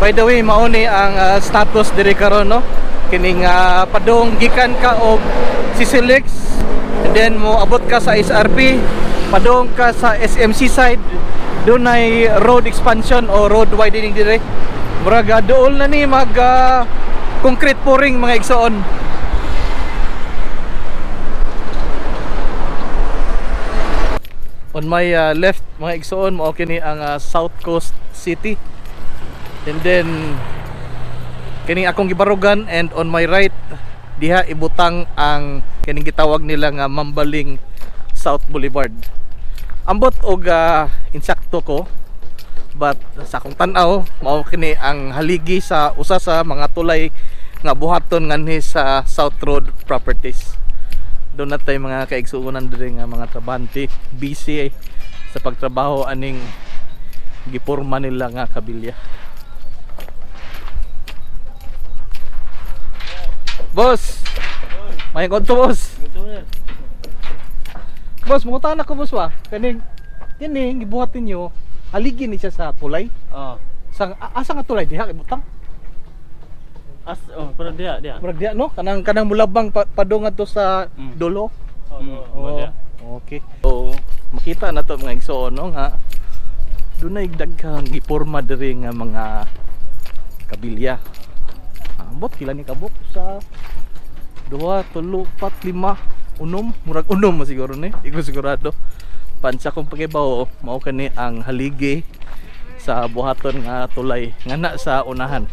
by the way, mauni ang status diri karon, no? Kining padung gikan ka og CCLX, and then mo abot ka sa SRP, padung ka sa SMC side, doon ay road expansion o road widening dire. Murag dool na ni mag concrete pouring mga igsoon. On my left mga igsoon, mao kini ang South Coast City. And then kining akong gibarugan, and on my right diha ibutang ang kining gitawag nila nga Mambaling South Boulevard. Ambot og insakto ko, but sa akong tan-aw mao kini ang haligi sa usa sa mga tulay nga buhaton nganhi sa South Road Properties. Doon natay mga kaigsuonan diri nga mga trabahante busy sa pagtrabaho aning giporma nila nga kabilya. Boss, may konto boss. Boss, mungutan ako boss wa. Kining gibuhatin niyo, haligi ni siya sa tulay. Sang asa nga tulay diha ibutang? Pero dia. Murag diha no, kanang mulabang padung adto sa dulo. Okay. So, makita na to mga igsoon no nga dunay daghang giporma diri nga mga kabilya. Ambot pila ni kabuk sa 2, 3, 4, 5, unom, murag unom mo siguro ni. Igo sigurado. Pansa kong pagibaw mao kani ang haligi sa buhaton nga tulay ngana sa unahan.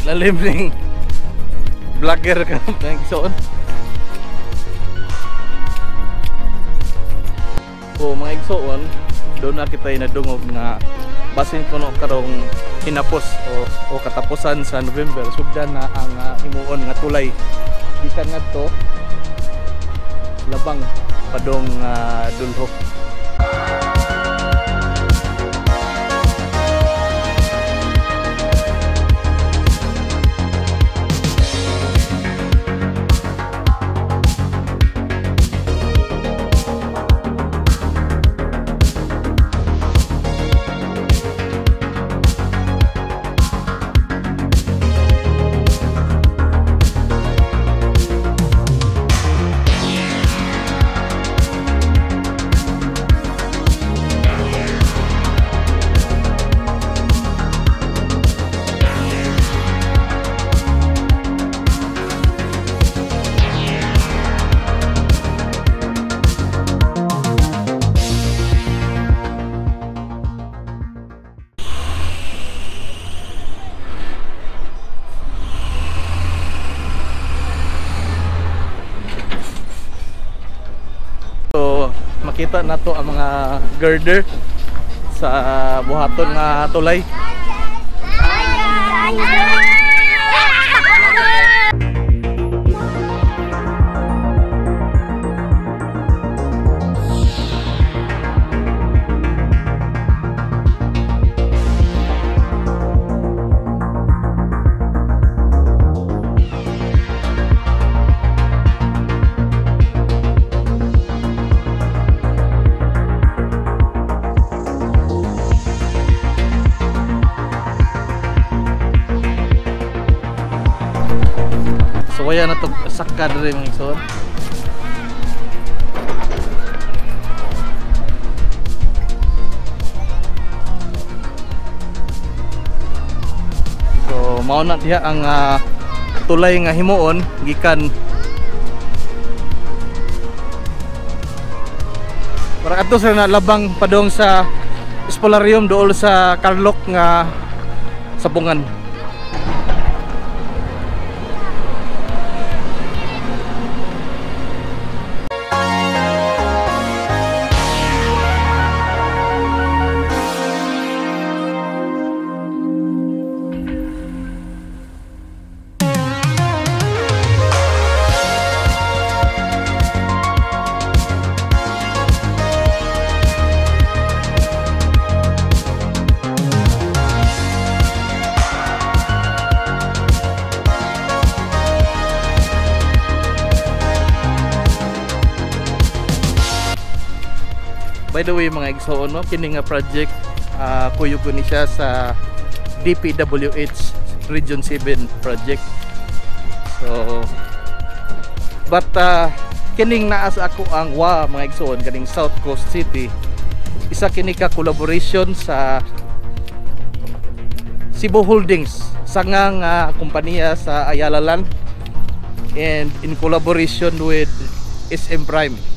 Lalim ning vlogger ka ng igsoon. O mga igsoon, doon na kita inadungog nga basin kuno karong hinapos o katapusan sa November. Sugdan na ang himuon nga tulay gikan ngadto labang padong dulho. Makita na to ang mga girder sa buhaton nga tulay. So waya na to sakka diri mga igsoon. So mao na diha ang tulay nga himuon gikan para adto sa labang padong sa Espolarium dool sa Carlock nga Sabungan. by the way mga igsoon, no, kini nga project kuyog ko ni siya sa DPWH Region 7 project. So but kining naa sa ako ang mga igsoon kaning South Coast City, isa kini ka collaboration sa Cebu Holdings, sangang kompanya sa Ayala Land, and in collaboration with SM Prime.